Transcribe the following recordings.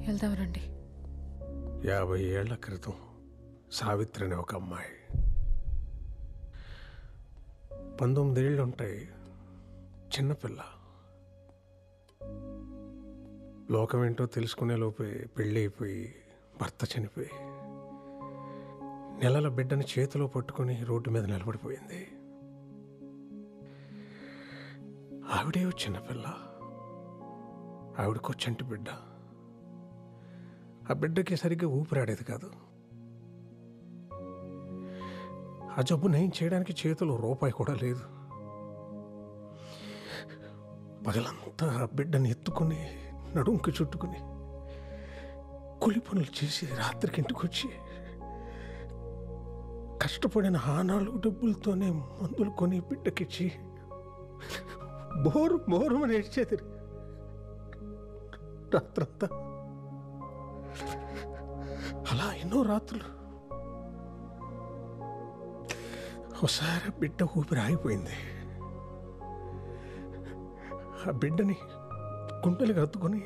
వెళ్దాం రండి. 50 ఏళ్ల క్రితం సావిత్రి అనే ఒక అమ్మాయి, 19 ఏళ్ళు ఉంటాయి, చిన్నపిల్ల. లోకం ఏంటో తెలుసుకునే లోపే పెళ్ళి అయిపోయి భర్త చనిపోయి నెలల బిడ్డని చేతిలో పట్టుకొని రోడ్డు మీద నిలబడిపోయింది. ఆవిడే చిన్నపిల్ల, ఆవిడకో చంటి బిడ్డ. ఆ బిడ్డకి సరిగ్గా ఊపిరాడేది కాదు. ఆ జబ్బు నయం చేయడానికి చేతిలో రూపాయి కూడా లేదు. పగలంతా ఆ బిడ్డని ఎత్తుకుని నడుంకి చుట్టుకుని కూలి పనులు చేసి రాత్రికి ఇంటికి వచ్చి కష్టపడిన ఆ 4 డబ్బులతోనే మందులు కొని బిడ్డకిచ్చి బోరు బోరుమని ఏడ్చేది రాత్రంతా. అలా ఎన్నో రాత్రులు. ఒకసారి బిడ్డ ఊపిరి ఆగిపోయింది. ఆ బిడ్డని గుండెలకు హత్తుకొని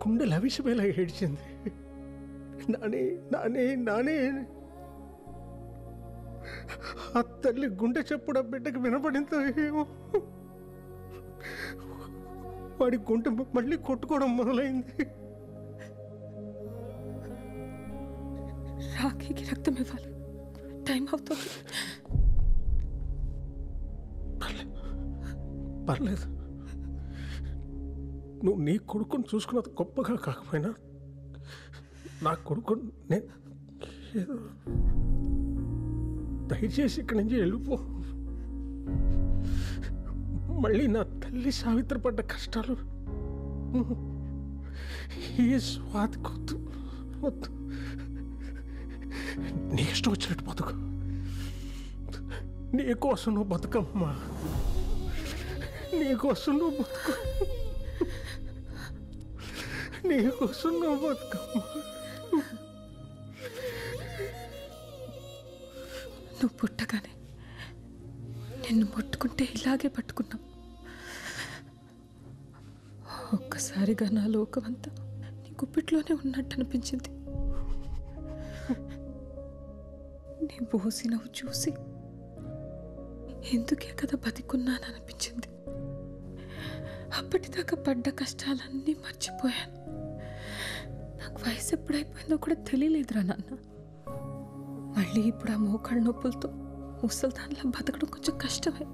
గుండెలు అవిసిపోయేలా ఏడ్చింది. నానే నానే నానే. ఆ తల్లి గుండె చప్పుడు ఆ బిడ్డకి వినపడిందో ఏమో. వాడి గుండె మళ్ళీ కొట్టుకోవడం మొదలైంది. రాఖీకి రక్తం ఇవ్వాలి, టైం అవుతుంది. పర్లేదు, నువ్వు నీ కొడుకుని చూసుకున్నది గొప్పగా కాకపోయినా నా కొడుకు నేను ఏదో దయచేసి ఇక్కడి నుంచి వెళ్ళిపో. మళ్ళీ నా తల్లి సావిత్రి పడ్డ కష్టాలు ఈ స్వాతికొద్దు, వద్దు. నీ ఇష్టం వచ్చినట్టు బతుకు. నీకోసం నువ్వు బతుకమ్మా, నీకోసం నువ్వు బతుకు, నీకోసం నువ్వు బతుకమ్మా. నువ్వు పుట్టగానే నిన్ను ముట్టుకుంటే ఇలాగే పట్టుకున్నావు. ఒక్కసారిగా నా లోకమంతా నీ గుప్పిట్లోనే ఉన్నట్టు అనిపించింది. నీ బోసి నవ్వు చూసి ఎందుకే కదా బతికున్నాను అనిపించింది. అప్పటిదాకా పడ్డ కష్టాలన్నీ మర్చిపోయాను. నాకు వయసు ఎప్పుడైపోయిందో కూడా తెలియలేదురా నాన్న. మళ్ళీ ఇప్పుడు ఆ మోకాళ్ళ నొప్పులతో ముసల్దాన్లా బతకడం కొంచెం కష్టమే.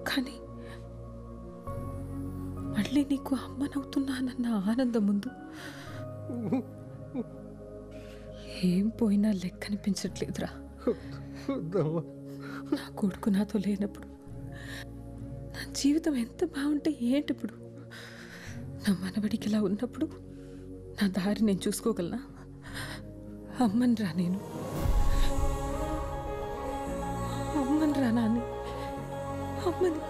కానీ మళ్ళీ నీకు అమ్మనవుతున్నానన్న ఆనందం ముందు ఏం పోయినా లెక్కనిపించట్లేదురా. నా కొడుకు నాతో లేనప్పుడు నా జీవితం ఎంత బాగుంటే ఏంటి ఇప్పుడు? నా మనవడికి ఇలా ఉన్నప్పుడు నా దారి నేను చూసుకోగలనా? అమ్మని రా, నేను అమ్మని రా నాన్ని, అమ్మని.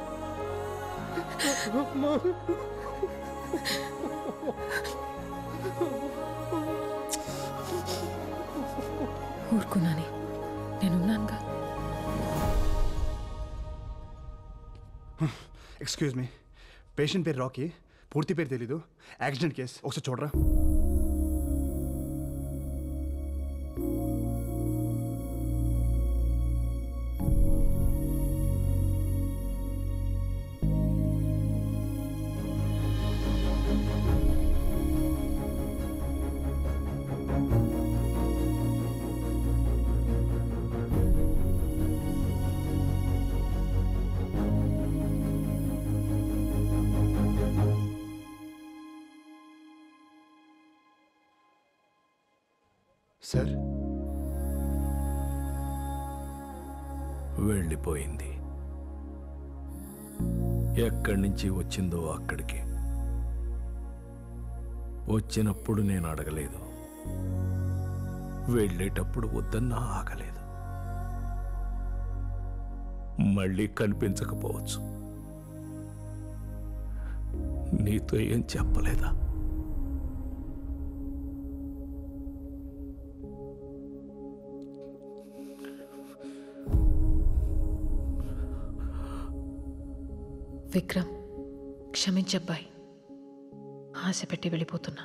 ఊరుకున్నాని, నేనున్నానుగా. ఎక్స్క్యూజ్ మీ, పేషెంట్ పేరు రాకీ, పూర్తి పేరు తెలీదు. యాక్సిడెంట్ కేసు, ఒకసారి చూడరా. సార్, వెళ్ళిపోయింది. ఎక్కడి నుంచి వచ్చిందో అక్కడికి. వచ్చినప్పుడు నేను అడగలేదు, వెళ్ళేటప్పుడు వద్దన్నా ఆగలేదు. మళ్ళీ కనిపించకపోవచ్చు. నీతో ఏం చెప్పలేదా? విక్రమ్, క్షమించబ్బాయి. ఆశ పెట్టి వెళ్ళిపోతున్నా.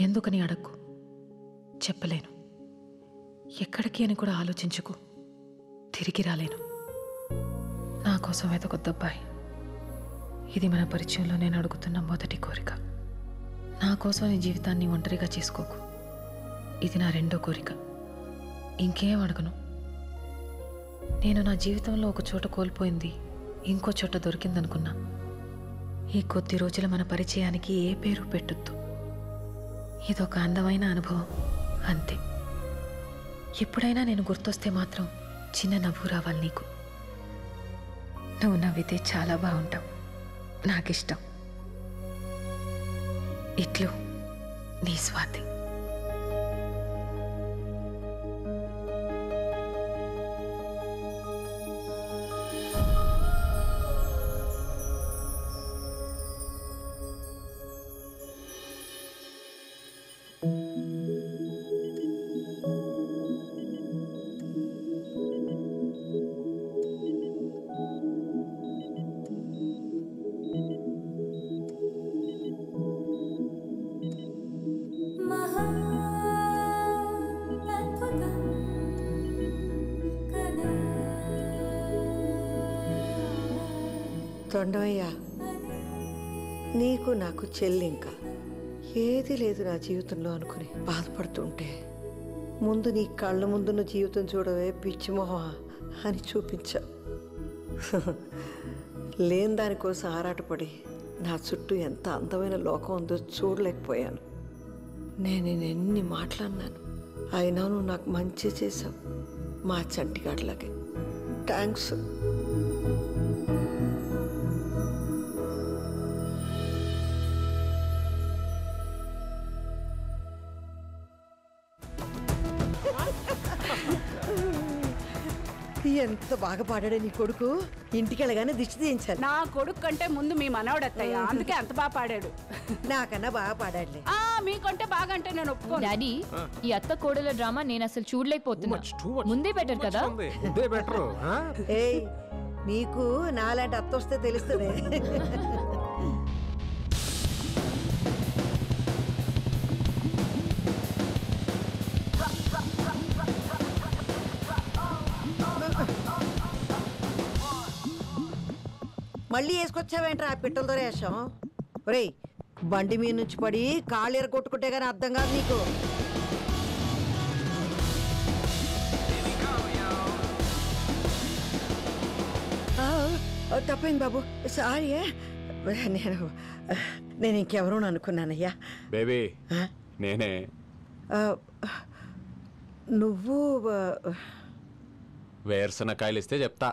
ఎందుకని అడక్కు, చెప్పలేను. ఎక్కడికి అని కూడా ఆలోచించుకు, తిరిగి రాలేను. నా కోసం వెతకొద్దబ్బాయి. ఇది మన పరిచయంలో నేను అడుగుతున్న మొదటి కోరిక. నా కోసం నీ జీవితాన్ని ఒంటరిగా చేసుకోకు. ఇది నా రెండో కోరిక. ఇంకేం అడగను. నేను నా జీవితంలో ఒక చోట కోల్పోయింది ఇంకో చోట దొరికిందనుకున్నా. ఈ కొద్ది రోజుల మన పరిచయానికి ఏ పేరు పెట్టొద్దు. ఇదొక అందమైన అనుభవం అంతే. ఎప్పుడైనా నేను గుర్తొస్తే మాత్రం చిన్న నవ్వు రావాలి నీకు. నువ్వు నవ్వితే చాలా బాగుంటావు. నాకిష్టం. ఇట్లు నీ స్వాతి. తొండమయ్యా, నీకు నాకు చెల్లి ఇంకా ఏది లేదు నా జీవితంలో అనుకుని బాధపడుతుంటే ముందు నీ కళ్ళ ముందున్న జీవితం చూడవే పిచ్చిమొహమా అని చూపించా. లేని దానికోసం ఆరాటపడి నా చుట్టూ ఎంత అందమైన లోకం ఉందో చూడలేకపోయాను. నేను ఎన్ని మాట్లాడినాను, అయినా నువ్వు నాకు మంచి చేసావు. మా చంటిగాడిలాగే. థ్యాంక్స్. ఎంత బాగా పాడాడే నీ కొడుకు. ఇంటికి వెళ్ళగానే దిష్టి తీయించాలి. నా కొడుకు కంటే ముందు మీ మనవడత్తయ్య, అందుకే అంత బాగా పాడాడు. నాకన్నా బాగా పాడాడులే. మీకంటే బాగా అంటే నేను ఒప్పుకోను. డాడీ, ఈ అత్త కోడల డ్రామా నేను అసలు చూడలేకపోతున్నా. ముందే బెటర్ కదా. ఏయ్, నీకు నాలాంటి అత్త వస్తే తెలుస్తుంది. మళ్ళీ వేసుకొచ్చావేంట్రా ఆ పిట్టలతో వేషం? ఒరేయ్, బండి మీద నుంచి పడి కాళ్ళు ఎరగొట్టుకుంటే కానీ అర్థం కాదు నీకు. తప్పైంది బాబు, సారీ. నేను ఇంకెవరూ అనుకున్నానయ్యా. బేబీ నేనే. నువ్వు వేరుశనకాయలు ఇస్తే చెప్తా.